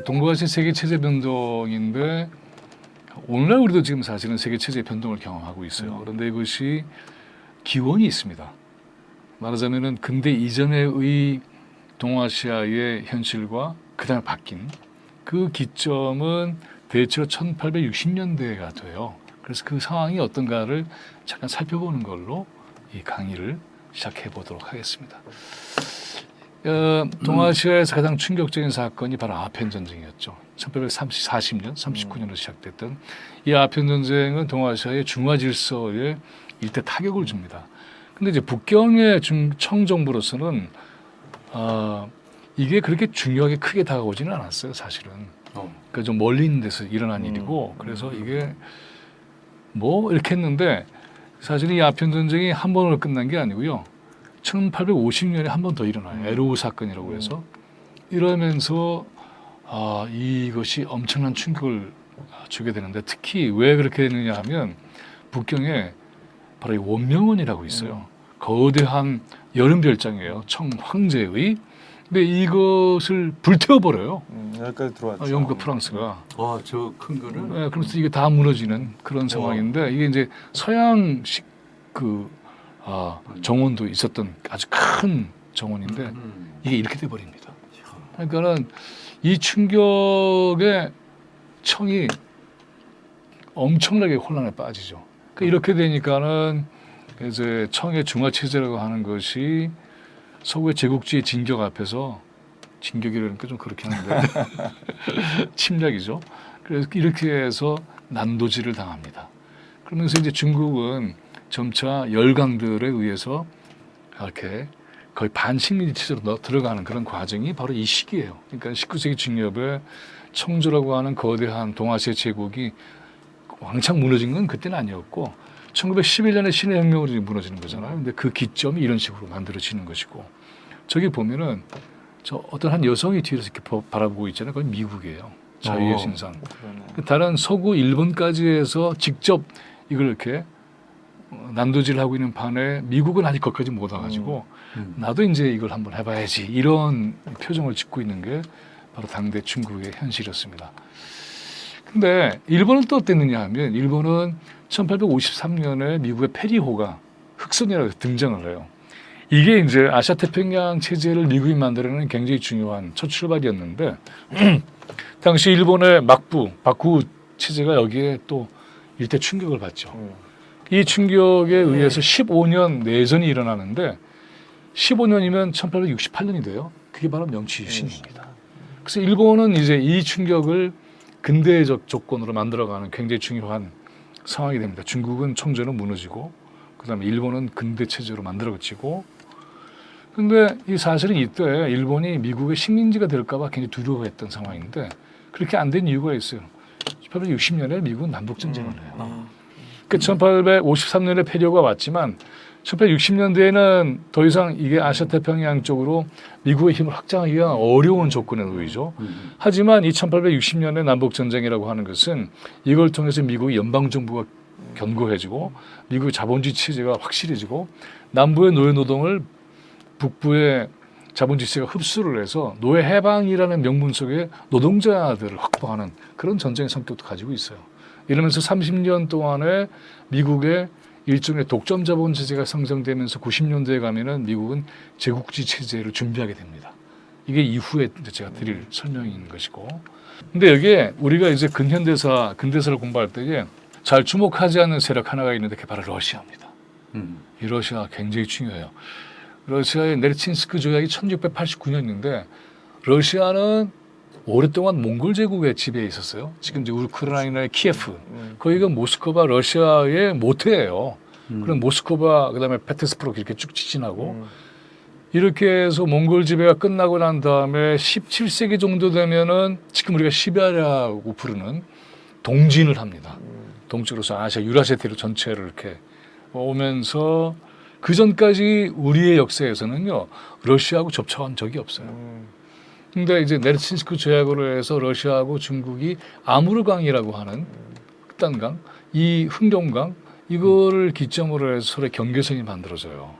동북아시아 세계 체제 변동인데 오늘날 우리도 지금 사실은 세계 체제 변동을 경험하고 있어요. 그런데 이것이 기원이 있습니다. 말하자면은 근대 이전의 동아시아의 현실과 그다음에 바뀐 그 기점은 대체로 1860년대가 돼요. 그래서 그 상황이 어떤가를 잠깐 살펴보는 걸로 이 강의를 시작해 보도록 하겠습니다. 동아시아에서 가장 충격적인 사건이 바로 아편 전쟁이었죠. 1840년, 39년으로 시작됐던 이 아편 전쟁은 동아시아의 중화 질서에 일대 타격을 줍니다. 근데 이제 북경의 청정부로서는 이게 그렇게 중요하게 크게 다가오지는 않았어요, 사실은. 그러니까 좀 멀리 있는 데서 일어난 일이고, 그래서 이게 뭐 이렇게 했는데 사실 이 아편 전쟁이 한 번으로 끝난 게 아니고요. 1850년에 한 번 더 일어나요. 에르우 사건이라고 해서 이러면서 이것이 엄청난 충격을 주게 되는데 특히 왜 그렇게 되느냐 하면 북경에 바로 이 원명원이라고 있어요. 거대한 여름별장이에요. 청황제의. 근데 이것을 불태워버려요. 여기까지 들어왔죠. 영국과 프랑스가. 와, 저 큰 거를? 네, 그러면서 이게 다 무너지는 그런 상황인데 이게 이제 서양식 정원도 있었던 아주 큰 정원인데 이게 이렇게 돼버립니다. 그러니까는 이 충격에 청이 엄청나게 혼란에 빠지죠. 그러니까 이렇게 되니까는 이제 청의 중화 체제라고 하는 것이 서구의 제국주의 진격 앞에서 진격이라니까 좀 그렇게 하는데 침략이죠. 그래서 이렇게 해서 난도질을 당합니다. 그러면서 이제 중국은 점차 열강들에 의해서 이렇게 거의 반식민지 체제로 들어가는 그런 과정이 바로 이 시기예요. 그러니까 19세기 중엽에 청조라고 하는 거대한 동아시아 제국이 왕창 무너진 건 그때는 아니었고 1911년에 신해혁명으로 무너지는 거잖아요. 근데 그 기점이 이런 식으로 만들어지는 것이고 저기 보면은 저 어떤 한 여성이 뒤에서 이렇게 바라보고 있잖아요. 그건 미국이에요. 자유의 신상. 다른 서구 일본까지 해서 직접 이걸 이렇게 난도질을 하고 있는 반에 미국은 아직 거기까지 못 와가지고 나도 이제 이걸 한번 해봐야지 이런 표정을 짓고 있는 게 바로 당대 중국의 현실이었습니다. 근데 일본은 또 어땠느냐 하면 일본은 1853년에 미국의 페리호가 흑선이라고 해서 등장을 해요. 이게 이제 아시아 태평양 체제를 미국이 만들어내는 굉장히 중요한 첫 출발이었는데 당시 일본의 바쿠 체제가 여기에 또 일대 충격을 받죠. 이 충격에 의해서 15년 내전이 일어나는데 15년이면 1868년이 돼요. 그게 바로 명치유신입니다. 그래서 일본은 이제 이 충격을 근대적 조건으로 만들어가는 굉장히 중요한 상황이 됩니다. 중국은 청조는 무너지고 그다음에 일본은 근대 체제로 만들어지고 근데 이 사실은 이때 일본이 미국의 식민지가 될까 봐 굉장히 두려워했던 상황인데 그렇게 안 된 이유가 있어요. 1860년에 미국은 남북전쟁을 해요. 그 1853년에 패류가 왔지만 1860년대에는 더 이상 이게 아시아 태평양 쪽으로 미국의 힘을 확장하기가 어려운 조건에 놓이죠. 하지만 이 1860년의 남북전쟁이라고 하는 것은 이걸 통해서 미국의 연방정부가 견고해지고 미국의 자본주의 체제가 확실해지고 남부의 노예노동을 북부의 자본주의 체제가 흡수를 해서 노예 해방이라는 명분 속에 노동자들을 확보하는 그런 전쟁의 성격도 가지고 있어요. 이러면서 30년 동안에 미국의 일종의 독점 자본 체제가 성장되면서 90년대에 가면은 미국은 제국주의 체제를 준비하게 됩니다. 이게 이후에 제가 드릴 설명인 것이고. 근데 여기에 우리가 이제 근대사를 공부할 때에 잘 주목하지 않는 세력 하나가 있는데 그게 바로 러시아입니다. 이 러시아가 굉장히 중요해요. 러시아의 네르친스크 조약이 1689년인데 러시아는 오랫동안 몽골 제국의 지배에 있었어요. 지금 이제 우크라이나의 키예프, 거기가 모스크바 러시아의 모태예요. 그럼 모스크바 그다음에 페테스프로 이렇게 쭉 지진하고 이렇게 해서 몽골 지배가 끝나고 난 다음에 17세기 정도 되면은 지금 우리가 시베리아라고 부르는 동진을 합니다. 동쪽으로서 아시아 유라시아 대륙 전체를 이렇게 오면서 그 전까지 우리의 역사에서는요 러시아하고 접촉한 적이 없어요. 근데 이제 네르친스크 조약으로 해서 러시아하고 중국이 아무르강이라고 하는 흑단강, 이 흥룡강 이거를 기점으로 해서 서로의 경계선이 만들어져요.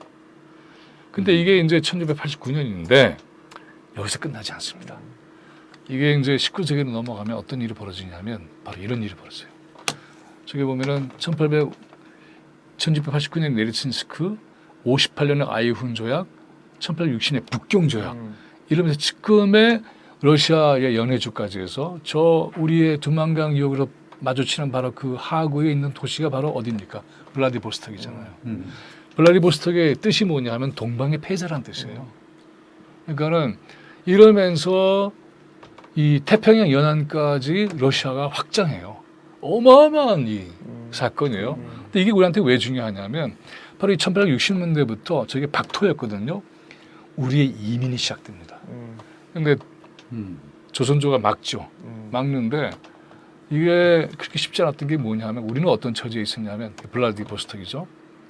근데 이게 이제 1989년인데 여기서 끝나지 않습니다. 이게 이제 19세기로 넘어가면 어떤 일이 벌어지냐면 바로 이런 일이 벌어져요. 저기 보면은 1689년 네르친스크, 58년에 아이훈 조약, 1860년에 북경 조약 이러면서 지금의 러시아의 연해주까지 해서 저 우리의 두만강 유역으로 마주치는 바로 그 하구에 있는 도시가 바로 어디입니까? 블라디보스톡이잖아요. 블라디보스톡의 뜻이 뭐냐 하면 동방의 패자라는 뜻이에요. 그러니까는 이러면서 이 태평양 연안까지 러시아가 확장해요. 어마어마한 이 사건이에요. 근데 이게 우리한테 왜 중요하냐면 바로 이 1860년대부터 저게 박토였거든요. 우리의 이민이 시작됩니다. 근데 조선조가 막죠. 막는데 이게 그렇게 쉽지 않았던 게 뭐냐면 우리는 어떤 처지에 있었냐면 블라디보스톡이죠.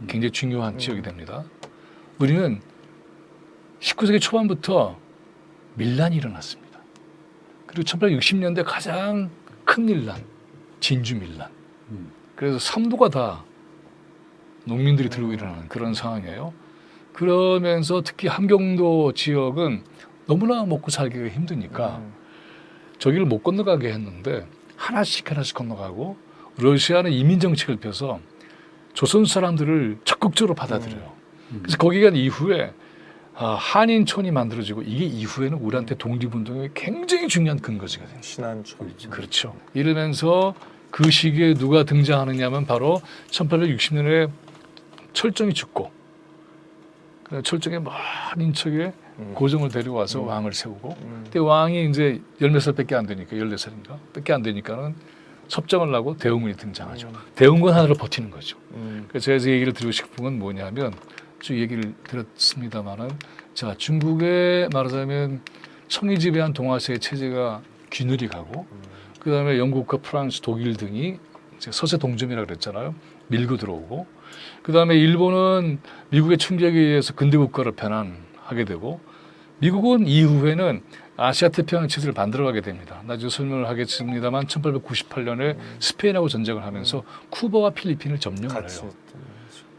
굉장히 중요한 지역이 됩니다. 우리는 19세기 초반부터 밀란이 일어났습니다. 그리고 1860년대 가장 큰 밀란, 진주 밀란. 그래서 삼도가 다 농민들이 들고 일어나는 그런 상황이에요. 그러면서 특히 함경도 지역은 너무나 먹고 살기가 힘드니까 저기를 못 건너가게 했는데 하나씩 건너가고 러시아는 이민 정책을 펴서 조선 사람들을 적극적으로 받아들여요. 그래서 거기가 이후에 한인촌이 만들어지고 이게 이후에는 우리한테 독립운동에 굉장히 중요한 근거지가 돼요. 신안촌. 그렇죠. 이러면서 그 시기에 누가 등장하느냐면 바로 1860년에 철정이 죽고 철정의 먼 인척에 고종을 데려와서 왕을 세우고 그때 왕이 이제 10몇 살밖에 안 되니까 14살인가 밖에 안 되니까는 섭정을 하고 대웅군이 등장하죠. 대웅군 하나로 버티는 거죠. 그래서 제가 얘기를 드리고 싶은 건 뭐냐면 쭉 얘기를 드렸습니다마는 자 중국에 말하자면 청이 지배한 동아시아의 체제가 균열이 가고 그다음에 영국과 프랑스, 독일 등이 이제 서세 동점이라고 그랬잖아요. 밀고 들어오고 그다음에 일본은 미국의 충격에 의해서 근대 국가로 변환하게 되고 미국은 이후에는 아시아 태평양 체제를 만들어가게 됩니다. 나중에 설명을 하겠습니다만 1898년에 스페인하고 전쟁을 하면서 쿠바와 필리핀을 점령을 해요.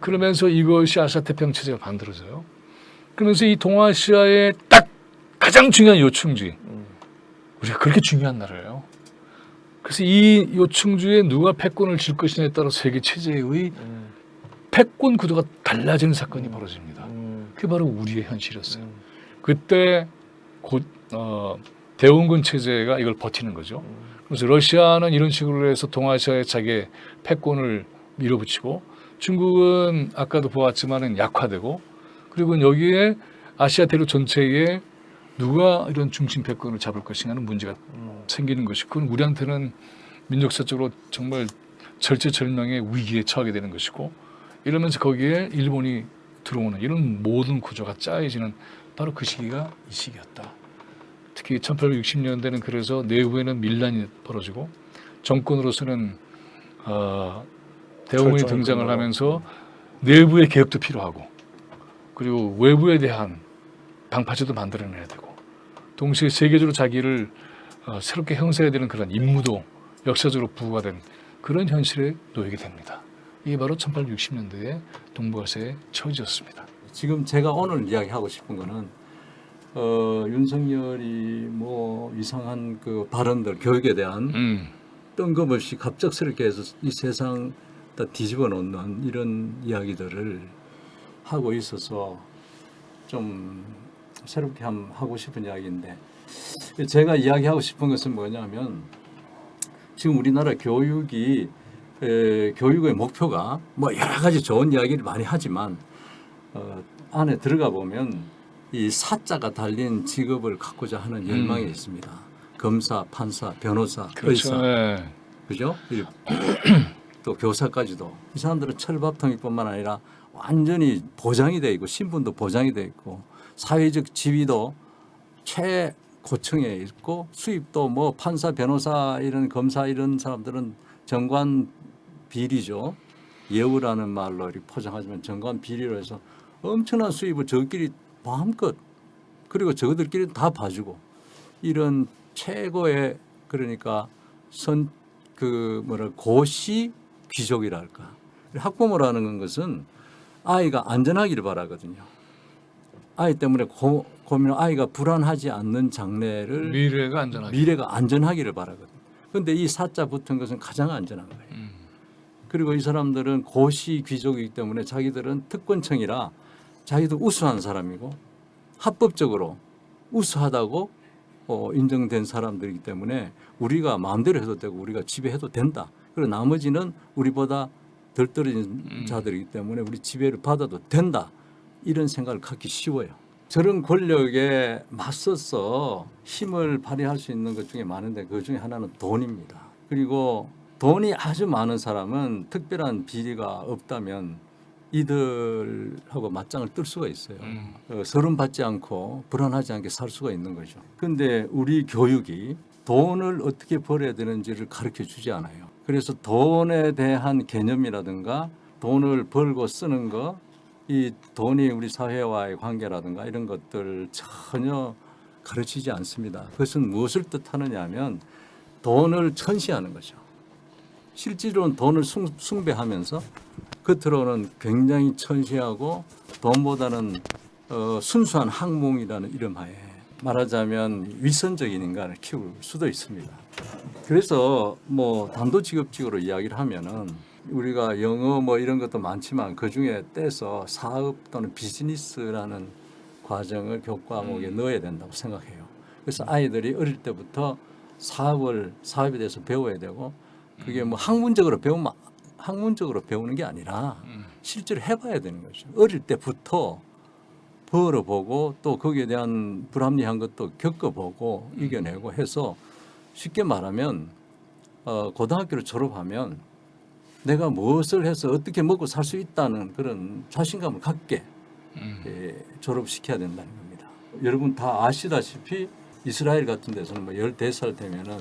그러면서 이것이 아시아 태평양 체제가 만들어져요. 그러면서 이 동아시아의 딱 가장 중요한 요충지 우리가 그렇게 중요한 나라예요. 그래서 이 요충지에 누가 패권을 질 것이냐에 따라 세계 체제의 패권 구도가 달라지는 사건이 벌어집니다. 그게 바로 우리의 현실이었어요. 그때 대원군 체제가 이걸 버티는 거죠. 그래서 러시아는 이런 식으로 해서 동아시아에 자기의 패권을 밀어붙이고 중국은 아까도 보았지만은 약화되고 그리고 여기에 아시아 대륙 전체에 누가 이런 중심 패권을 잡을 것인가는 문제가 생기는 것이 그건 우리한테는 민족사적으로 정말 절체절명의 위기에 처하게 되는 것이고 이러면서 거기에 일본이 들어오는 이런 모든 구조가 짜여지는 바로 그 시기가 이 시기였다. 특히 1860년대는 그래서 내부에는 밀란이 벌어지고 정권으로서는 대원군이 등장을 하면서 내부의 개혁도 필요하고 그리고 외부에 대한 방파제도 만들어내야 되고 동시에 세계적으로 자기를 새롭게 형성해야 되는 그런 임무도 역사적으로 부과가 된 그런 현실에 놓이게 됩니다. 이게 바로 1860년대의 동북아시아의 처지였습니다. 지금 제가 오늘 이야기하고 싶은 거는 윤석열이 뭐 이상한 그 발언들 교육에 대한 뜬금없이 갑작스럽게 해서 이 세상 다 뒤집어 놓는 이런 이야기들을 하고 있어서 좀 새롭게 하고 싶은 이야기인데 제가 이야기하고 싶은 것은 뭐냐면 지금 우리나라 교육의 목표가 뭐 여러 가지 좋은 이야기를 많이 하지만 안에 들어가 보면 이 사자가 달린 직업을 갖고자 하는 열망이 있습니다. 검사, 판사, 변호사, 그렇죠. 의사, 네. 그죠? 또 교사까지도 이 사람들은 철밥통이뿐만 아니라 완전히 보장이 돼 있고 신분도 보장이 돼 있고 사회적 지위도 최고층에 있고 수입도 뭐 판사, 변호사 이런 검사 이런 사람들은 정관 비리죠. 예우라는 말로 이렇게 포장하지만 정관 비리로 해서 엄청난 수입을 저끼리 마음껏 그리고 저들끼리 다 봐주고 이런 최고의 그러니까 고시 귀족이랄까. 학부모라는 것은 아이가 안전하기를 바라거든요. 아이 때문에 고민 아이가 불안하지 않는 장래를 미래가 안전하게. 미래가 안전하기를 바라거든. 그런데 이 사자 붙은 것은 가장 안전한 거예요. 그리고 이 사람들은 고시 귀족이기 때문에 자기들은 특권층이라 자기도 우수한 사람이고 합법적으로 우수하다고 인정된 사람들이기 때문에 우리가 마음대로 해도 되고 우리가 지배해도 된다. 그리고 나머지는 우리보다 덜 떨어진 자들이기 때문에 우리 지배를 받아도 된다. 이런 생각을 갖기 쉬워요. 저런 권력에 맞서서 힘을 발휘할 수 있는 것 중에 많은데 그 중에 하나는 돈입니다. 그리고 돈이 아주 많은 사람은 특별한 비리가 없다면 이들하고 맞짱을 뜰 수가 있어요. 서름 받지 않고 불안하지 않게 살 수가 있는 거죠. 그런데 우리 교육이 돈을 어떻게 벌어야 되는지를 가르쳐 주지 않아요. 그래서 돈에 대한 개념이라든가 돈을 벌고 쓰는 거, 이 돈이 우리 사회와의 관계라든가 이런 것들 전혀 가르치지 않습니다. 그것은 무엇을 뜻하느냐 하면 돈을 천시하는 거죠. 실제로는 돈을 숭배하면서 겉으로는 굉장히 천시하고 돈보다는 순수한 학몽이라는 이름하에 말하자면 위선적인 인간을 키울 수도 있습니다. 그래서 뭐 단도직입적으로 이야기를 하면은 우리가 영어 뭐 이런 것도 많지만 그 중에 떼서 사업 또는 비즈니스라는 과정을 교과목에 넣어야 된다고 생각해요. 그래서 아이들이 어릴 때부터 사업에 대해서 배워야 되고 그게 뭐 학문적으로 배우는 게 아니라 실제로 해봐야 되는 거죠. 어릴 때부터 벌어보고 또 거기에 대한 불합리한 것도 겪어보고 이겨내고 해서 쉽게 말하면 고등학교를 졸업하면 내가 무엇을 해서 어떻게 먹고 살 수 있다는 그런 자신감을 갖게 졸업시켜야 된다는 겁니다. 여러분 다 아시다시피 이스라엘 같은 데서는 뭐 14살 되면은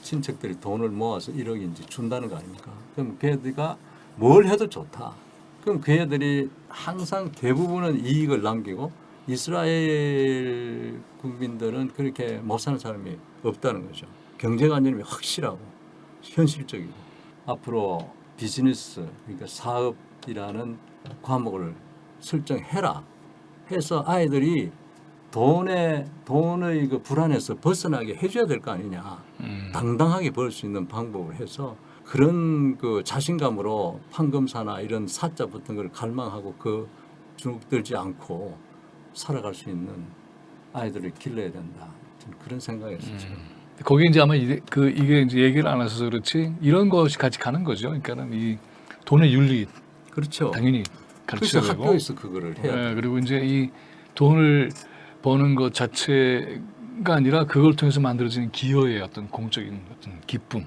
친척들이 돈을 모아서 1억인지 준다는 거 아닙니까? 그럼 그 애들가 뭘 해도 좋다. 그럼 그 애들이 항상 대부분은 이익을 남기고 이스라엘 국민들은 그렇게 못 사는 사람이 없다는 거죠. 경제관념이 확실하고 현실적이고 앞으로 비즈니스 그러니까 사업이라는 과목을 설정해라 해서 아이들이 돈의 그 불안에서 벗어나게 해줘야 될 거 아니냐. 당당하게 벌 수 있는 방법을 해서 그런 그 자신감으로 판검사나 이런 사자 붙은 걸 갈망하고 그 주눅들지 않고 살아갈 수 있는 아이들을 길러야 된다. 저는 그런 생각이었어요. 거기 이제 아마 이게 이제 얘기를 안 하셔서 그렇지 이런 것이 같이 가는 거죠. 그러니까는 이 돈의 윤리 그렇죠. 당연히 그래서 가르쳐야 되고 학교에서 그거를 해야 돼요. 그리고 이제 이 돈을 버는 것 자체가 아니라 그걸 통해서 만들어지는 기여의 어떤 공적인 어떤 기쁨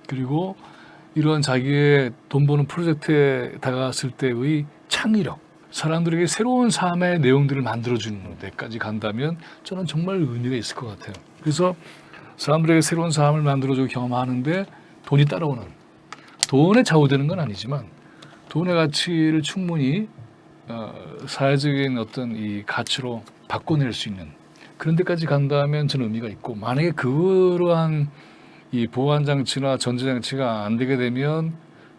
그리고 이런 자기의 돈 버는 프로젝트에 다가갔을 때의 창의력 사람들에게 새로운 삶의 내용들을 만들어주는 데까지 간다면 저는 정말 의미가 있을 것 같아요. 그래서 사람들에게 새로운 삶을 만들어주고 경험하는데 돈이 따라오는 돈에 좌우되는 건 아니지만 돈의 가치를 충분히 사회적인 어떤 이 가치로 바꿔낼 수 있는 그런 데까지 간다면 저는 의미가 있고 만약에 그러한 이 보안 장치나 전제 장치가 안 되게 되면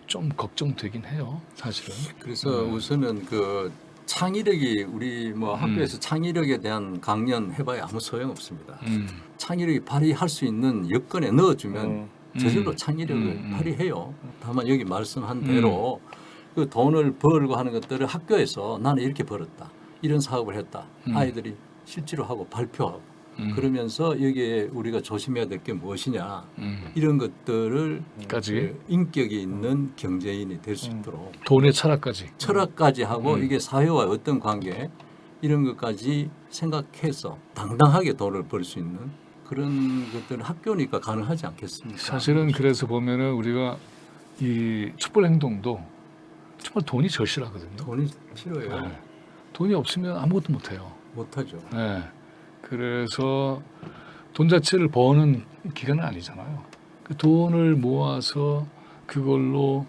좀 걱정되긴 해요, 사실은. 그래서 우선은 그 창의력이 우리 뭐 학교에서 창의력에 대한 강연 해봐야 아무 소용 없습니다. 창의력이 발휘할 수 있는 여건에 넣어주면 저절로 창의력을 발휘해요. 다만 여기 말씀한 대로 그 돈을 벌고 하는 것들을 학교에서 나는 이렇게 벌었다. 이런 사업을 했다. 아이들이 실제로 하고 발표하고 그러면서 여기에 우리가 조심해야 될 게 무엇이냐 이런 것들을 까지 인격이 있는 경제인이 될 수 있도록 돈의 철학까지 하고 이게 사회와 어떤 관계 이런 것까지 생각해서 당당하게 돈을 벌 수 있는 그런 것들은 학교니까 가능하지 않겠습니까? 사실은 그래서 보면은 우리가 이 촛불 행동도 정말 돈이 절실하거든요. 돈이 필요해요. 네. 돈이 없으면 아무것도 못해요. 못하죠. 네. 그래서 돈 자체를 버는 기간은 아니잖아요. 그 돈을 모아서 그걸로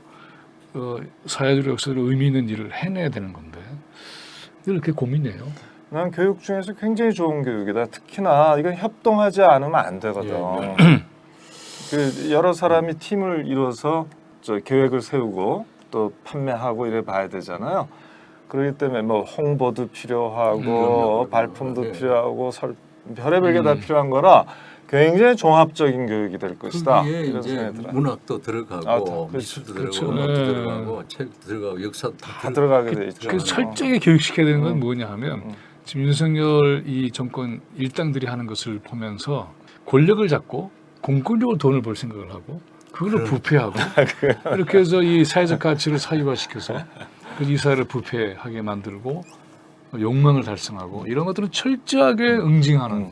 사회적 역사로 의미 있는 일을 해내야 되는 건데 이렇게 고민해요. 난 교육 중에서 굉장히 좋은 교육이다. 특히나 이건 협동하지 않으면 안 되거든. 그 여러 사람이 팀을 이뤄서 계획을 세우고 또 판매하고 이래 봐야 되잖아요. 그렇기 때문에 뭐 홍보도 필요하고 그럼요. 발품도 네. 필요하고 별의별 게 다 필요한 거라 굉장히 종합적인 교육이 될 것이다. 거기에 이런 이제 생각이 들어요. 문학도 들어가고 아, 그렇죠. 미술도 그렇죠. 들어가고 음악도 네. 들어가고 책도 들어가고 역사도 다 들어가게 돼 있죠. 그 철저하게 교육시켜야 되는 건 음. 뭐냐 하면 음. 지금 윤석열 이 정권 일당들이 하는 것을 보면서 권력을 잡고 공권력으로 돈을 벌 생각을 하고 그걸로 부패하고 이렇게 해서 이 사회적 가치를 사유화시켜서 이 사회를 부패하게 만들고 욕망을 달성하고 이런 것들은 철저하게 응징하는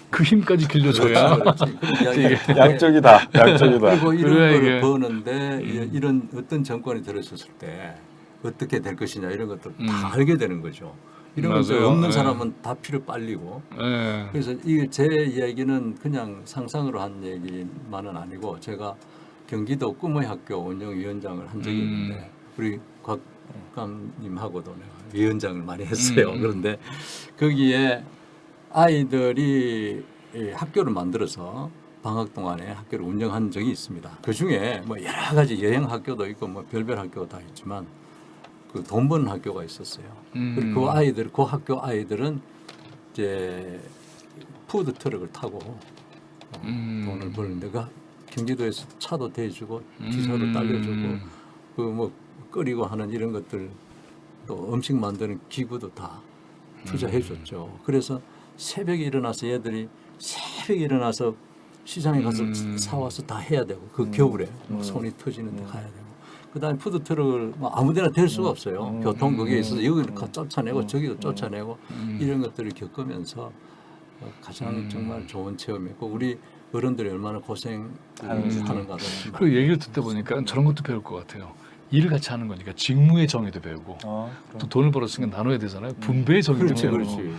그 힘까지 길러줘야 그렇지. 그런 이야기. 양쪽이다. 양쪽이다. 그리고 이런 그래야 거를 이게- 버는데 이런 어떤 정권이 들어섰을 때 어떻게 될 것이냐 이런 것들 다 알게 되는 거죠. 이런 것들 맞아요. 없는 네. 사람은 다 피를 빨리고 예. 그래서 이게 제 이야기는 그냥 상상으로 한 얘기만은 아니고 제가 경기도 꿈의 학교 운영위원장을 한 적이 있는데 우리 곽감님하고도 내가 위원장을 많이 했어요. 그런데 거기에 아이들이 이 학교를 만들어서 방학 동안에 학교를 운영한 적이 있습니다. 그 중에 뭐 여러 가지 여행 학교도 있고 뭐 별별 학교가 다 있지만 그 돈 버는 학교가 있었어요. 그리고 그 학교 아이들은 이제 푸드 트럭을 타고 돈을 버는데 그 경기도에서 차도 대주고 기사도 딸려주고 그 뭐 끓이고 하는 이런 것들 또 음식 만드는 기구도 다 투자해줬죠. 그래서 새벽에 일어나서 얘들이 새벽에 일어나서 시장에 가서 사와서 다 해야 되고 그 겨울에 막 손이 터지는데 가야 되고 그다음에 푸드 트럭을 뭐 아무데나 댈 수가 없어요. 교통 거기에 있어서 여기를 쫓아내고 저기도 쫓아내고 이런 것들을 겪으면서 가장 정말 좋은 체험이었고 우리 어른들이 얼마나 고생하는가를 그 얘기를 듣다 보니까 저런 것도 배울 것 같아요. 일을 같이 하는 거니까 직무의 정의도 배우고 또 돈을 벌었으니까 나눠야 되잖아요. 분배의 정의도 그렇지, 배우고. 그렇지.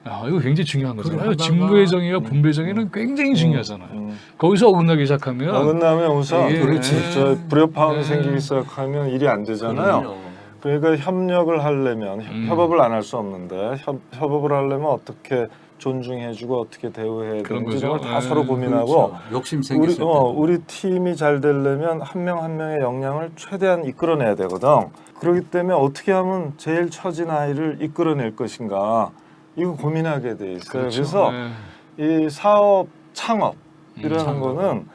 아, 이거 굉장히 중요한 거잖아요. 하다가- 직무의 정의와 분배의 정의는 굉장히 중요하잖아요. 거기서 어긋나기 시작하면 어긋나면 우선 이게- 그렇지. 저 불협화음이 네. 생기기 시작하면 일이 안 되잖아요. 그럼요. 그러니까 협력을 하려면 협업을 안 할 수 없는데 협업을 하려면 어떻게 존중해주고 어떻게 대우해야 그런 되는지 거죠. 이런 걸 다 네, 서로 고민하고 그렇죠. 욕심 생겼을 때 우리 팀이 잘 되려면 한 명 한 명의 역량을 최대한 이끌어내야 되거든. 그렇기 때문에 어떻게 하면 제일 처진 아이를 이끌어낼 것인가 이거 고민하게 돼 있어요. 그렇죠. 그래서 네. 이 사업 창업이라는 창업. 거는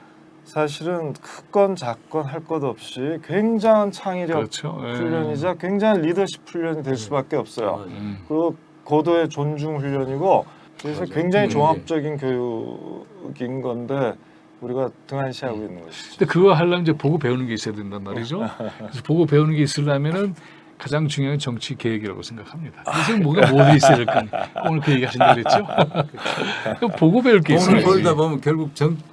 사실은 크건 작건 할 것 없이 굉장한 창의력 그렇죠. 예. 훈련이자 굉장한 리더십 훈련이 될 수밖에 없어요. 맞아요. 그리고 고도의 존중 훈련이고 그래서 맞아요. 굉장히 네. 종합적인 교육인 건데 우리가 등한시하고 있는 것이죠. 근데 그거 하려면 이제 보고 배우는 게 있어야 된단 말이죠. 그래서 보고 배우는 게 있으려면은 가장 중요한 정치 계획이라고 생각합니다. 그래서 뭐가 뭐도 있어야 될 거니까 오늘 그 얘기 하신다 그랬죠. 그 보고 배울 게 돈을 있어요. 벌다 보면 결국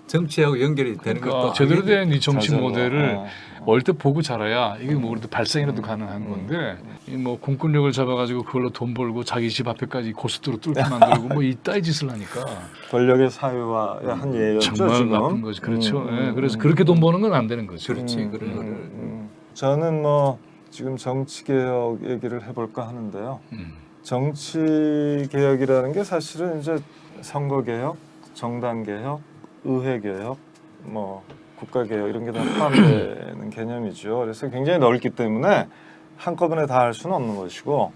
정치하고 연결이 되는 그러니까 것도 제대로 알게 된 이 정치 자전거. 모델을 어릴 때 보고 자라야 이게 뭐 그래도 발상이라도 가능한 건데 이 뭐 공권력을 잡아가지고 그걸로 돈 벌고 자기 집 앞에까지 고속도로 뚫게 만들고 뭐 이따위 짓을 하니까 권력의 사유화의 한 예였죠. 정말 지금. 나쁜 거지. 그렇죠. 예, 그래서 그렇게 돈 버는 건 안 되는 거죠. 그렇지 그런 거를 저는 뭐 지금 정치 개혁 얘기를 해볼까 하는데요. 정치 개혁이라는 게 사실은 이제 선거 개혁, 정당 개혁, 의회 개혁, 뭐 국가 개혁 이런 게 다 포함되는 개념이죠. 그래서 굉장히 넓기 때문에 한꺼번에 다 할 수는 없는 것이고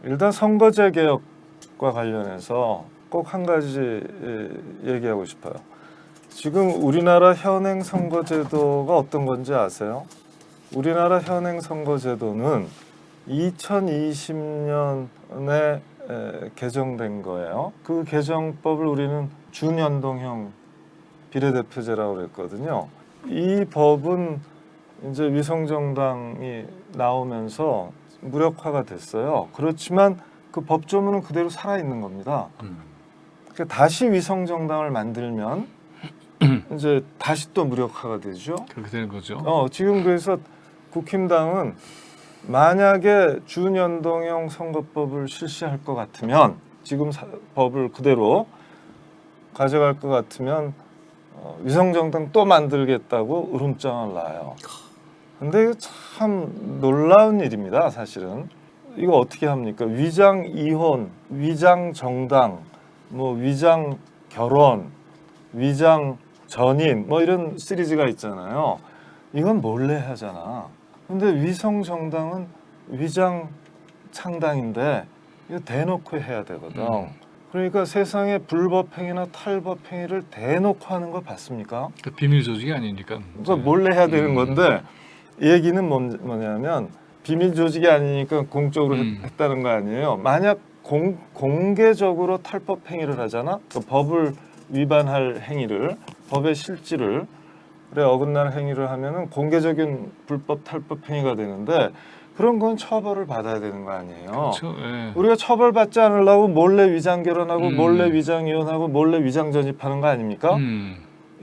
일단 선거제 개혁과 관련해서 꼭 한 가지 얘기하고 싶어요. 지금 우리나라 현행 선거제도가 어떤 건지 아세요? 우리나라 현행 선거제도는 2020년에 개정된 거예요. 그 개정법을 우리는 준연동형 비례대표제라고 그랬거든요. 이 법은 이제 위성정당이 나오면서 무력화가 됐어요. 그렇지만 그 법조문은 그대로 살아있는 겁니다. 그러니까 다시 위성정당을 만들면 이제 다시 또 무력화가 되죠. 그렇게 되는 거죠. 지금 그래서 국힘당은 만약에 준연동형 선거법을 실시할 것 같으면 지금 법을 그대로 가져갈 것 같으면 위성정당 또 만들겠다고 으름장을 놔요. 근데 이거 참 놀라운 일입니다. 사실은 이거 어떻게 합니까? 위장 이혼, 위장 정당, 뭐 위장 결혼, 위장 전인 뭐 이런 시리즈가 있잖아요. 이건 몰래 하잖아. 근데 위성 정당은 위장 창당인데 이거 대놓고 해야 되거든. 그러니까 세상에 불법행위나 탈법행위를 대놓고 하는 거 봤습니까? 그러니까 비밀 조직이 아니니까. 그러니까 몰래 해야 되는 건데 이 얘기는 뭐냐면 비밀 조직이 아니니까 공적으로 했다는 거 아니에요. 만약 공개적으로 탈법 행위를 하잖아. 그 법을 위반할 행위를 법의 실질을 그래 어긋날 행위를 하면은 공개적인 불법 탈법 행위가 되는데 그런 건 처벌을 받아야 되는 거 아니에요. 그렇죠. 예. 우리가 처벌받지 않으려고 몰래 위장 결혼하고 몰래 위장 이혼하고 몰래 위장 전입하는 거 아닙니까?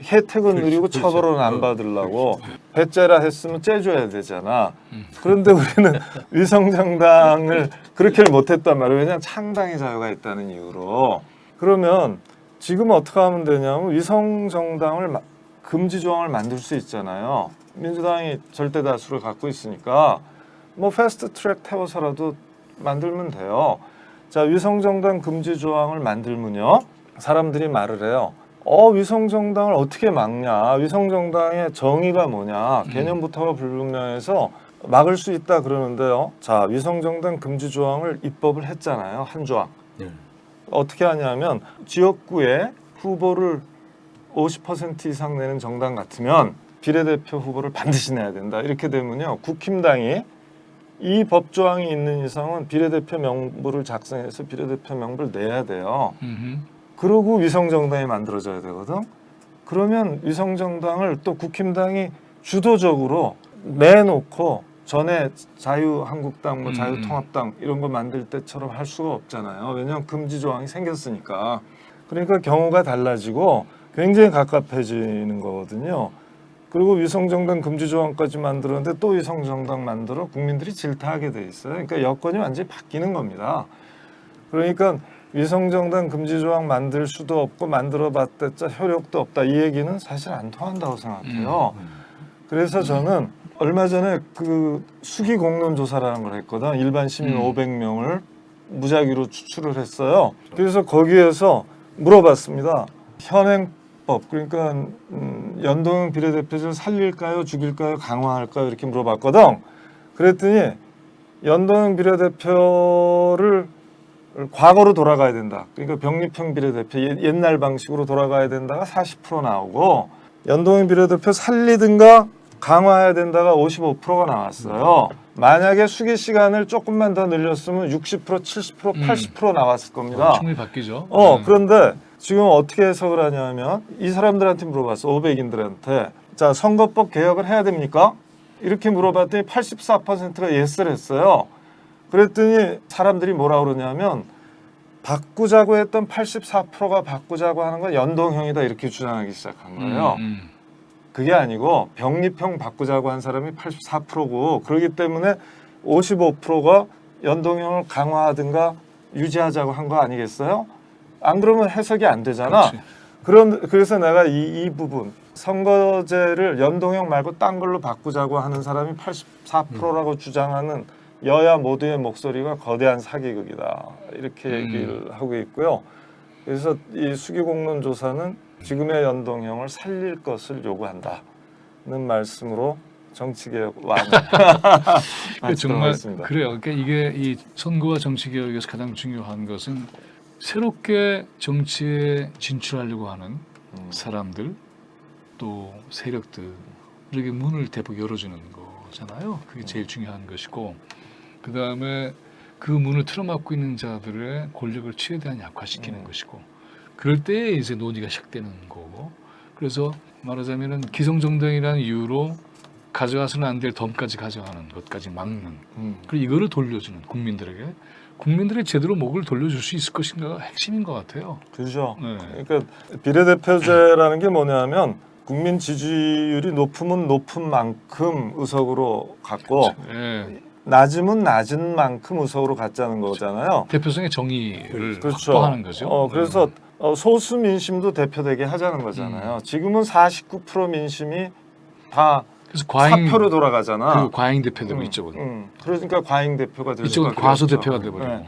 혜택은 누리고 처벌은 안 받으려고 배째라 했으면 째줘야 되잖아. 그런데 우리는 위성정당을 그렇게는 못했단 말이에요. 왜냐하면 창당의 자유가 있다는 이유로. 그러면 지금 어떻게 하면 되냐면 위성정당을 금지 조항을 만들 수 있잖아요. 민주당이 절대 다수를 갖고 있으니까 뭐 패스트 트랙 태워서라도 만들면 돼요. 자, 위성정당 금지 조항을 만들면요. 사람들이 말을 해요. 위성정당을 어떻게 막냐? 위성정당의 정의가 뭐냐? 개념부터가 불분명해서 막을 수 있다 그러는데요. 자, 위성정당 금지 조항을 입법을 했잖아요. 한 조항. 네. 어떻게 하냐면 지역구에 후보를 50% 이상 내는 정당 같으면 비례대표 후보를 반드시 내야 된다. 이렇게 되면요. 국힘당이 이 법조항이 있는 이상은 비례대표 명부를 작성해서 비례대표 명부를 내야 돼요. 그러고 위성정당이 만들어져야 되거든. 그러면 위성정당을 또 국힘당이 주도적으로 내놓고 전에 자유한국당, 뭐 자유통합당 이런 거 만들 때처럼 할 수가 없잖아요. 왜냐하면 금지 조항이 생겼으니까. 그러니까 경우가 달라지고 굉장히 갑갑해지는 거거든요. 그리고 위성정당 금지 조항까지 만들었는데 또 위성정당 만들어 국민들이 질타하게 돼 있어요. 그러니까 여건이 완전히 바뀌는 겁니다. 그러니까 위성정당 금지 조항 만들 수도 없고 만들어봤자 효력도 없다. 이 얘기는 사실 안 통한다고 생각해요. 그래서 저는 얼마 전에 그 수기 공론 조사라는 걸 했거든. 일반 시민 500명을 무작위로 추출을 했어요. 그래서 거기에서 물어봤습니다. 현행법 그러니까 연동형 비례대표제를 살릴까요, 죽일까요, 강화할까요 이렇게 물어봤거든. 그랬더니 연동형 비례대표를 과거로 돌아가야 된다. 그러니까 병립형 비례대표 옛날 방식으로 돌아가야 된다가 40% 나오고 연동형 비례대표 살리든가 강화해야 된다가 55%가 나왔어요. 만약에 수기 시간을 조금만 더 늘렸으면 60%, 70%, 80% 나왔을 겁니다. 충분히 바뀌죠. 그런데 지금 어떻게 해석을 하냐면 이 사람들한테 물어봤어. 500인들한테. 자, 선거법 개혁을 해야 됩니까? 이렇게 물어봤더니 84%가 예스를 했어요. 그랬더니 사람들이 뭐라 그러냐면 바꾸자고 했던 84%가 바꾸자고 하는 건 연동형이다 이렇게 주장하기 시작한 거예요. 그게 아니고 병립형 바꾸자고 한 사람이 84%고 그렇기 때문에 55%가 연동형을 강화하든가 유지하자고 한 거 아니겠어요? 안 그러면 해석이 안 되잖아. 그래서 내가 이 부분 선거제를 연동형 말고 딴 걸로 바꾸자고 하는 사람이 84%라고 주장하는 여야 모두의 목소리가 거대한 사기극이다. 이렇게 얘기를 하고 있고요. 그래서 이 수기공론 조사는 지금의 연동형을 살릴 것을 요구한다는 말씀으로 정치개혁 완. 정말 그래요. 그러니까 이게 이 선거와 정치개혁에서 가장 중요한 것은 새롭게 정치에 진출하려고 하는 사람들 또 세력들에게 문을 대폭 열어주는 거잖아요. 그게 제일 중요한 것이고 그 다음에 그 문을 틀어막고 있는 자들의 권력을 최대한 약화시키는 것이고 그럴 때 이제 논의가 시작되는 거고 그래서 말하자면은 기성정당이라는 이유로 가져가서는 안 될 덤까지 가져가는 것까지 막는 그리고 이거를 돌려주는 국민들의 제대로 목을 돌려줄 수 있을 것인가가 핵심인 것 같아요. 그렇죠. 네. 그러니까 비례대표제라는 게 뭐냐면 국민 지지율이 높으면 높은 만큼 의석으로 갖고 네. 낮으면 낮은 만큼 의석으로 갖자는 거잖아요. 대표성의 정의를 그렇죠. 확보하는 거죠. 그래서 소수 민심도 대표되게 하자는 거잖아요. 지금은 49% 민심이 다 그래서 과잉 사표로 돌아가잖아. 그 과잉 대표들은 이쪽은 그러니까 과잉 대표가 될 이쪽은 수밖에 과소 없죠. 대표가 돼버리고.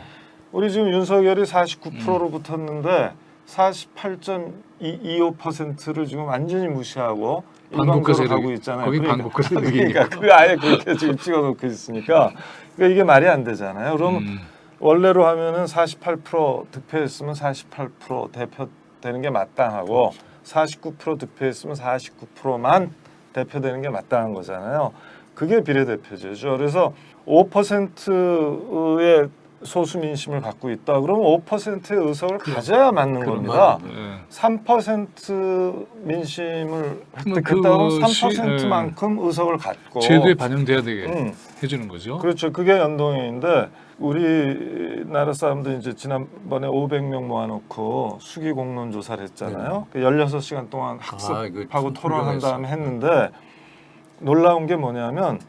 우리 지금 윤석열이 49%로 붙었는데 48.25%를 지금 완전히 무시하고 반국가 일방적으로 세력 가고 있잖아요. 거기 반국가 세력이니까. 그러니까 그 아예 그렇게 지금 찍어놓고 있으니까 그러니까 이게 말이 안 되잖아요. 그럼 원래로 하면은 48% 득표했으면 48% 대표되는 게 마땅하고 49% 득표했으면 49%만 대표되는 게 마땅한 거잖아요. 그게 비례대표제죠. 그래서 5%의 소수 민심을 갖고 있다. 그러면 5%의 의석을 가져야 맞는 겁니다. 네. 3% 민심을 획득했다 그것이, 그러면 3%만큼 의석을 갖고 제도에 반영돼야 되게 해주는 거죠. 그렇죠. 그게 연동형인데 우리나라 사람들 이제 지난번에 500명 모아놓고 수기 공론 조사를 했잖아요. 16시간 동안 학습하고 토론한 다음에 했는데 놀라운 게 뭐냐면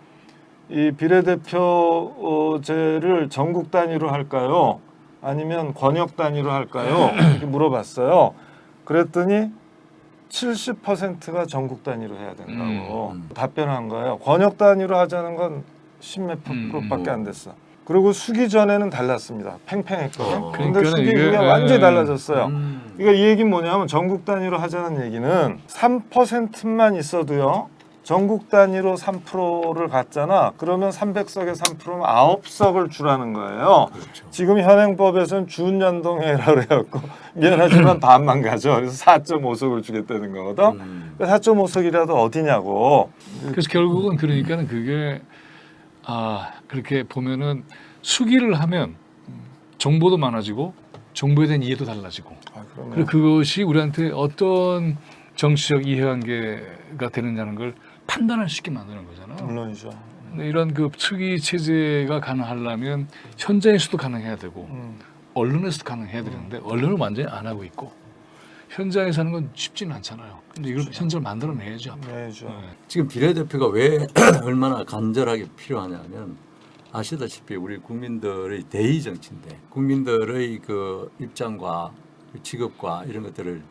이 비례대표제를 전국 단위로 할까요? 아니면 권역 단위로 할까요? 이렇게 물어봤어요. 그랬더니 70%가 전국 단위로 해야 된다고 답변한 거예요. 권역 단위로 하자는 건 10몇 %밖에 안 됐어. 그리고 수기 전에는 달랐습니다. 팽팽했거든요. 그런데 그러니까 수기 이게, 후에 완전히 달라졌어요. 음. 그러니까 이 얘기는 뭐냐면 전국 단위로 하자는 얘기는 3%만 있어도요. 전국 단위로 3%를 갖잖아. 그러면 300석에 3%면 9석을 주라는 거예요. 그렇죠. 지금 현행법에서는 준연동해라고 그래갖고 미안하지만 반만 가죠. 그래서 4.5석을 주겠다는 거거든. 4.5석이라도 어디냐고. 그래서 결국은 그러니까는 그게 그렇게 보면은 수기를 하면 정보도 많아지고 정보에 대한 이해도 달라지고 그리고 그것이 우리한테 어떤 정치적 이해관계가 되느냐는 걸 판단할 수 있게 만드는 거잖아요. 물론이죠. 근데 이런 그 수기 체제가 가능하려면 현장에서도 가능해야 되고 언론에서도 가능해야 되는데 언론은 완전히 안 하고 있고 현장에서 하는 건 쉽지는 않잖아요. 근데 이걸 현장을 만들어내야죠. 네. 지금 비례대표가 왜 얼마나 간절하게 필요하냐면 아시다시피 우리 국민들의 대의 정치인데 국민들의 그 입장과 그 직업과 이런 것들을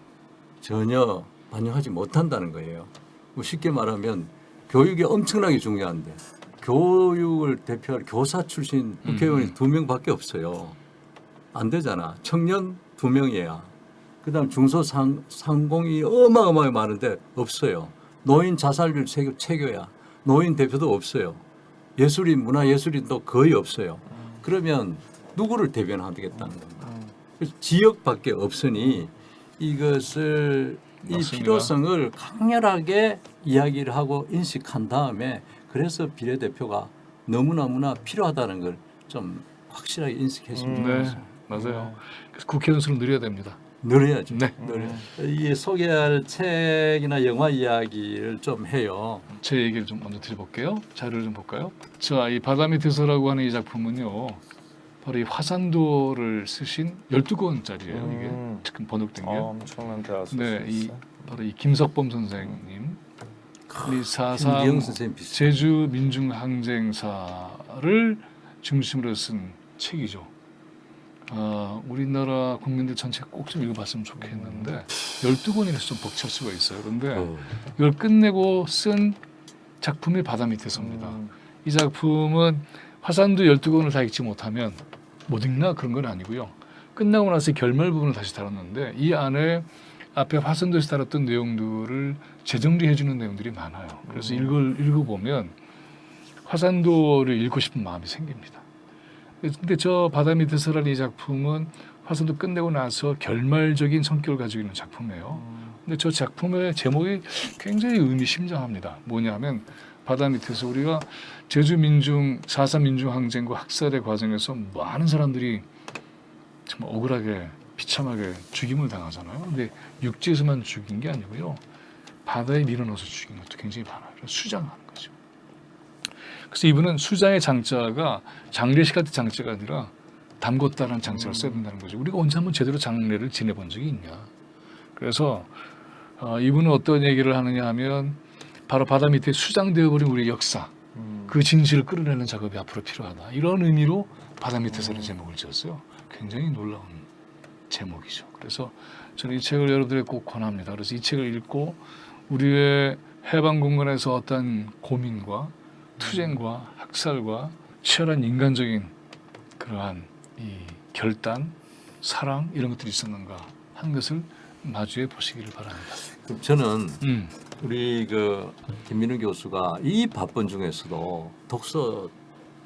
전혀 반영하지 못한다는 거예요. 뭐 쉽게 말하면 교육이 엄청나게 중요한데 교육을 대표할 교사 출신 국회의원이 2명밖에 없어요. 안 되잖아. 청년 2명이야. 그다음 중소상공이 어마어마하게 많은데 없어요. 노인 자살률 최고야. 노인 대표도 없어요. 예술인, 문화예술인도 거의 없어요. 그러면 누구를 대변하겠다는 겁니다. 그래서 지역밖에 없으니 이것을 이 맞습니다. 필요성을 강렬하게 이야기를 하고 인식한 다음에 그래서 비례대표가 너무나 필요하다는 걸 좀 확실하게 인식했으면 네, 좋겠어요. 맞아요. 그래서 국회의원수는 늘려야 됩니다. 늘어야죠. 네. 이 소개할 책이나 영화 이야기를 좀 해요. 제 얘기를 좀 먼저 드려볼게요. 자료를 좀 볼까요? 자, 이 바다 밑에서라고 하는 이 작품은요. 바로 이 화산도를 쓰신 12권짜리예요. 이게 지금 번역된 게. 엄청난 대화서. 네, 바로 이 김석범 선생님. 이 김기영 4.3 선생님 비슷. 제주 민중항쟁사를 중심으로 쓴 책이죠. 우리나라 국민들 전체 꼭 좀 읽어봤으면 좋겠는데 12권이라서 좀 벅찰 수가 있어요. 그런데 이걸 끝내고 쓴 작품이 바다 밑에서입니다. 이 작품은 화산도 12권을 다 읽지 못하면 못 읽나 그런 건 아니고요. 끝나고 나서 결말 부분을 다시 다뤘는데 이 안에 앞에 화산도에서 다뤘던 내용들을 재정리해 주는 내용들이 많아요. 그래서 읽어보면 화산도를 읽고 싶은 마음이 생깁니다. 근데 저 바다 밑에서라는 이 작품은 화산도 끝내고 나서 결말적인 성격을 가지고 있는 작품이에요. 근데 저 작품의 제목이 굉장히 의미심장합니다. 뭐냐면 바다 밑에서 우리가 제주 민중 4.3 민중항쟁과 학살의 과정에서 많은 사람들이 정말 억울하게 비참하게 죽임을 당하잖아요. 근데 육지에서만 죽인 게 아니고요. 바다에 밀어넣어서 죽인 것도 굉장히 많아요. 수장하는 거죠. 그래서 이분은 수장의 장자가 장례식 할 때 장자가 아니라 담궜다라는 장자를 써야 된다는 거죠. 우리가 언제 한번 제대로 장례를 지내본 적이 있냐. 그래서 이분은 어떤 얘기를 하느냐 하면 바로 바다 밑에 수장되어버린 우리 역사 그 진실을 끌어내는 작업이 앞으로 필요하다. 이런 의미로 바다 밑에서는 제목을 지었어요. 굉장히 놀라운 제목이죠. 그래서 저는 이 책을 여러분들에게 꼭 권합니다. 그래서 이 책을 읽고 우리의 해방 공간에서 어떤 고민과 투쟁과 학살과 치열한 인간적인 그러한 이 결단, 사랑 이런 것들이 있었는가 하는 것을 마주해 보시기를 바랍니다. 그럼 저는 음. 우리 그 김민우 교수가 이 바쁜 중에서도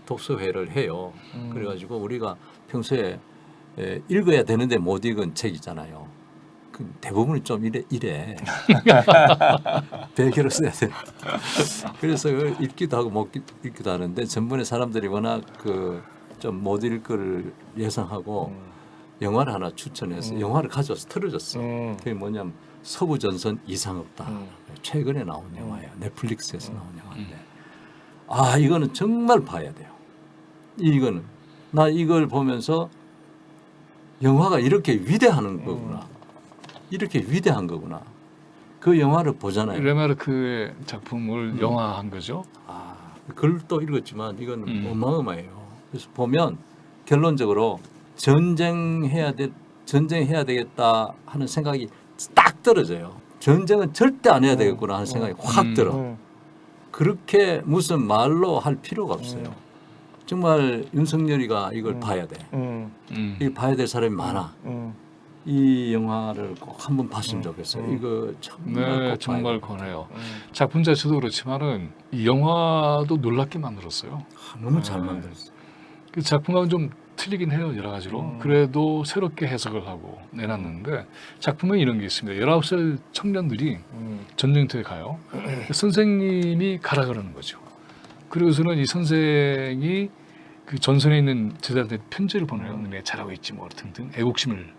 독서회를 해요. 그래가지고 우리가 평소에 읽어야 되는데 못 읽은 책 있잖아요. 그 대부분이 좀 이래. 베개로 써야 돼. 그래서 읽기도 하고 못 읽기도 하는데 전번에 사람들이 워낙 그 좀 못 읽을 예상하고 영화를 하나 추천해서 영화를 가져와서 틀어줬어. 그게 뭐냐면 서부전선 이상 없다. 최근에 나온 영화예요. 넷플릭스에서 나온 영화인데 아 이거는 정말 봐야 돼요. 이거는 나 이걸 보면서 영화가 이렇게 위대한 거구나. 이렇게 위대한 거구나. 그 영화를 보잖아요. 레마르크의 작품을 영화한 거죠. 아, 글도 읽었지만 이건 어마어마해요. 그래서 보면 결론적으로 전쟁해야 되겠다 하는 생각이 딱 떨어져요. 전쟁은 절대 안 해야 되겠구나 하는 생각이 확 들어. 그렇게 무슨 말로 할 필요가 없어요. 정말 윤석열이가 이걸 봐야 돼. 이걸 봐야 될 사람이 많아. 이 영화를 꼭 한번 봤으면 좋겠어요. 이거 정말 네, 꼭 정말 봐야 돼. 권해요. 작품 자체도 그렇지만은 이 영화도 놀랍게 만들었어요. 너무 잘 만들었어. 그 작품하고는 좀 틀리긴 해요, 여러 가지로. 그래도 새롭게 해석을 하고 내놨는데 작품에 이런 게 있습니다. 19살 청년들이 전쟁터에 가요. 선생님이 가라 그러는 거죠. 그리고서는 이 선생이 그 전선에 있는 제자한테 편지를 보내요. 네, 잘하고 있지 뭐 등등 애국심을.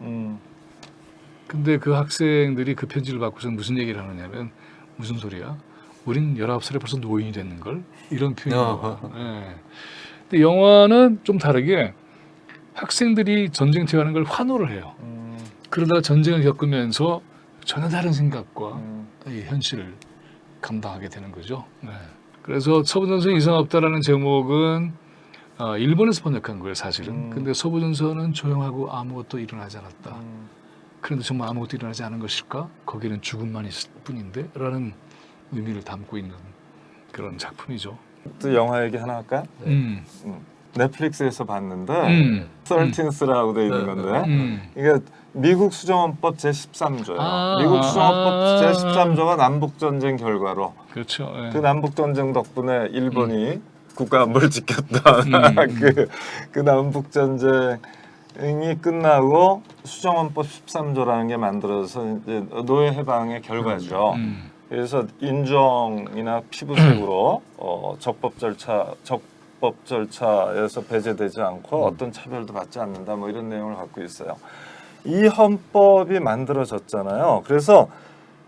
근데 그 학생들이 그 편지를 받고서 무슨 얘기를 하느냐면 무슨 소리야? 우린 19살에 벌써 노인이 됐는 걸? 이런 표현이에요. 네. 근데 영화는 좀 다르게 학생들이 전쟁터에 가는 걸 환호를 해요. 그러다가 전쟁을 겪으면서 전혀 다른 생각과 이 현실을 감당하게 되는 거죠. 네. 그래서 서부전선 이상 없다라는 제목은 일본에서 번역한 거예요, 사실은. 근데 서부전선은 조용하고 아무것도 일어나지 않았다. 그런데 정말 아무것도 일어나지 않은 것일까? 거기는 죽음만 있을 뿐인데? 라는 의미를 담고 있는 그런 작품이죠. 또 영화 얘기 하나 할까? 넷플릭스에서 봤는데 13th라고 돼 있는 건데 이게 미국 수정헌법 제13조예요. 미국 수정헌법 제13조가 남북전쟁 결과로 그렇죠. 예. 그 남북전쟁 덕분에 일본이 국가안보를 지켰다. 그 남북전쟁이 끝나고 수정헌법 13조라는 게 만들어서 이제 노예 해방의 결과죠. 그래서 인종이나 피부색으로 적법 절차에서 배제되지 않고 어떤 차별도 받지 않는다. 뭐 이런 내용을 갖고 있어요. 이 헌법이 만들어졌잖아요. 그래서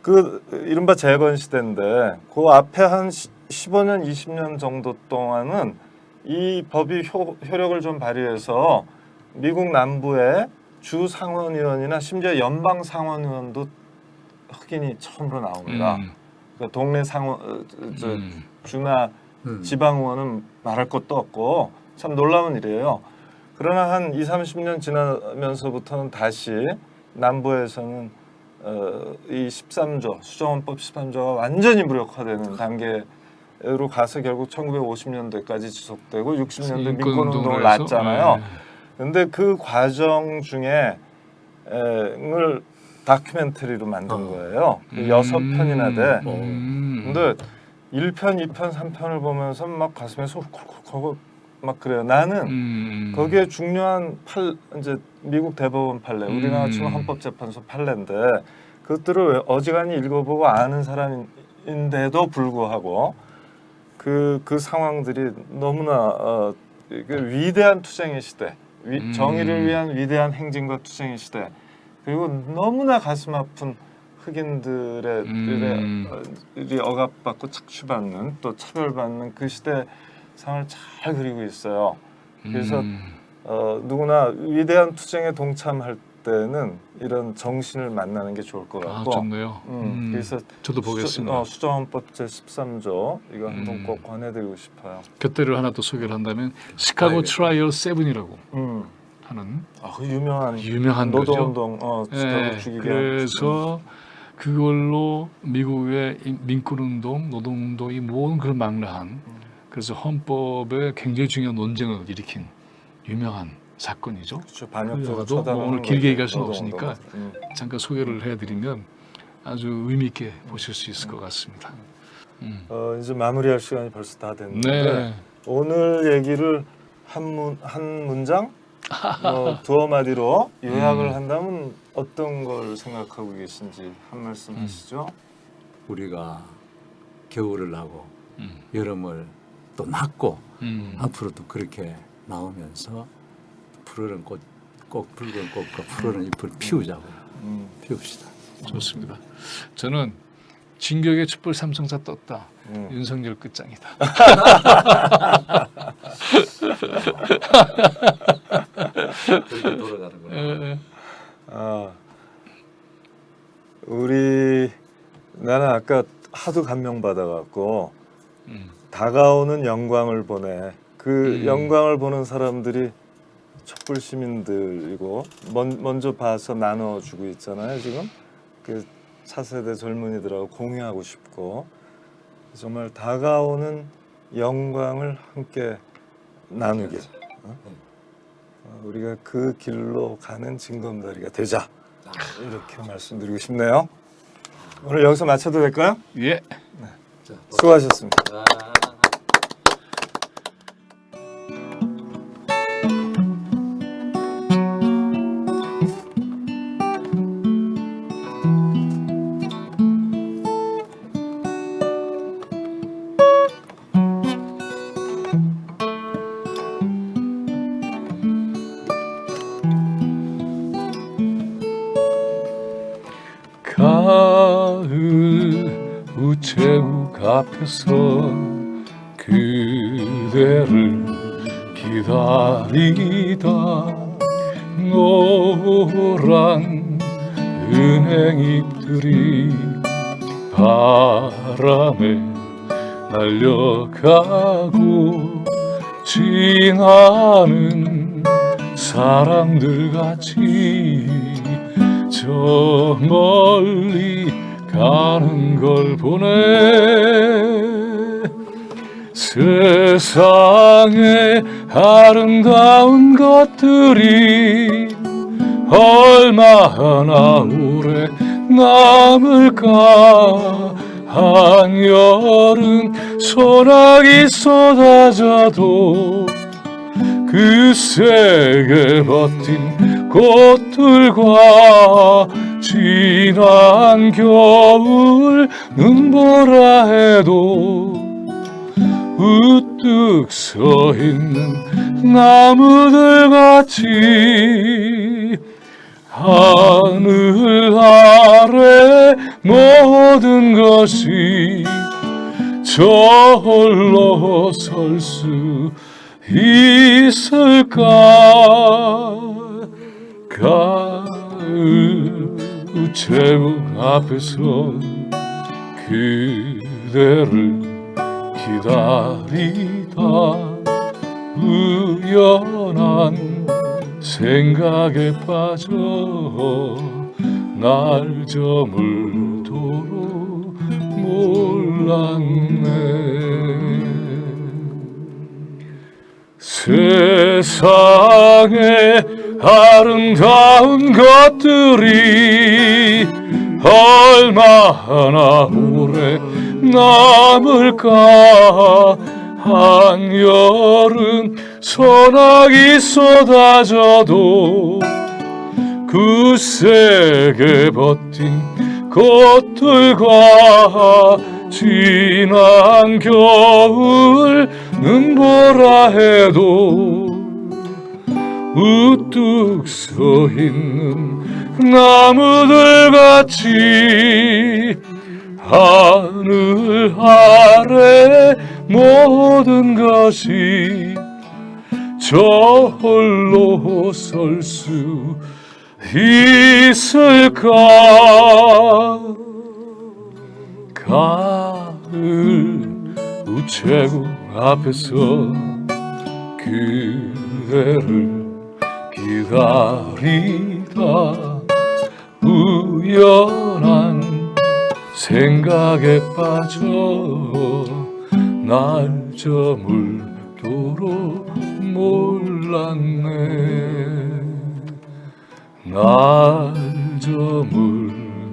그 이른바 재건 시대인데 그 앞에 한 15년, 20년 정도 동안은 이 법이 효력을 좀 발휘해서 미국 남부의 주 상원의원이나 심지어 연방 상원의원도 흑인이 처음으로 나옵니다. 그러니까 동네 주나 지방 의원은 말할 것도 없고 참 놀라운 일이에요. 그러나 한 20, 30년 지나면서부터는 다시 남부에서는 이 13조 수정헌법 13조가 완전히 무력화되는 단계로 가서 결국 1950년대까지 지속되고 60년대 민권운동을 낳았잖아요. 그런데 그 과정 중에 을 다큐멘터리로 만든 거예요. 6편이나 돼. 근데 1편, 2편, 3편을 보면서 막 가슴에 솔솔 막 그래요. 나는 거기에 중요한 이제 미국 대법원 판례, 우리나라 치면 헌법재판소 판례인데 그것들을 어지간히 읽어보고 아는 사람인데도 불구하고 그 상황들이 너무나 위대한 투쟁의 시대, 정의를 위한 위대한 행진과 투쟁의 시대, 그리고 너무나 가슴 아픈 흑인들의 억압받고 착취받는 또 차별받는 그 시대 상을 잘 그리고 있어요. 그래서 누구나 위대한 투쟁에 동참할 때는 이런 정신을 만나는 게 좋을 것 같고. 좋네요. 그래서 저도 보겠습니다. 수정헌법 제13조 이거 한번 꼭 권해드리고 싶어요. 곁들을 하나 또 소개를 한다면 시카고 트라이얼 7이라고 하는 그 유명한 노동운동 시카고 죽이게 그래서 그걸로 미국의 민권운동, 노동운동이 모든 그런 망라한 그래서 헌법에 굉장히 중요한 논쟁을 일으킨 유명한 사건이죠. 그렇죠. 반역적으로 영화도 뭐 처단하는 오늘 길게 거죠. 얘기할 수는 노동운동. 없으니까 잠깐 소개를 해드리면 아주 의미 있게 보실 수 있을 것 같습니다. 이제 마무리할 시간이 벌써 다 됐는데 네. 오늘 얘기를 한 문장, 두어 마디로 요약을 한다면 어떤 걸 생각하고 계신지 한 말씀 하시죠. 우리가 겨울을 나고 여름을 또 났고 앞으로도 그렇게 나오면서 푸르른 꽃, 꼭 붉은 꽃과 푸르른 잎을 피우자고 피웁시다. 좋습니다. 저는 진격의 촛불 삼성사 떴다. 윤석열 끝장이다. 그렇게 돌아가는 거예요. 나는 아까 하도 감명 받아갖고 다가오는 영광을 보내. 그 영광을 보는 사람들이 촛불 시민들이고 먼저 봐서 나눠주고 있잖아요. 지금 그 차세대 젊은이들하고 공유하고 싶고 정말 다가오는 영광을 함께 나누게. 우리가 그 길로 가는 징검다리가 되자. 이렇게 말씀드리고 싶네요. 오늘 여기서 마쳐도 될까요? 예. 자, 수고하셨습니다. 가을 우체국 앞에서 그대를 기다리다 노란 은행잎들이 바람에 날려가고 지나는 사람들 같이 저 멀리 가는 걸 보네. 세상에 아름다운 것들이 얼마나 오래 남을까. 한여름 소나기 쏟아져도 그 세게 버틴 꽃들과 지난 겨울 눈보라 해도 우뚝 서 있는 나무들 같이 하늘 아래 모든 것이 저홀로 설 수 있을까. 가을 우체국 앞에서 그대를 기다리다 우연한 생각에 빠져 날 저물도록 몰랐네. 세상에 아름다운 것들이 얼마나 오래 남을까. 한여름 소나기 쏟아져도 그 세게 버틴 꽃들과 지난 겨울 눈보라 해도 우뚝 서 있는 나무들 같이 하늘 아래 모든 것이 저홀로 설 수 있을까. 가을 우체국 앞에서 그대를 기다리다 우연한 생각에 빠져 날 저물도록 몰랐네. 날 저물도록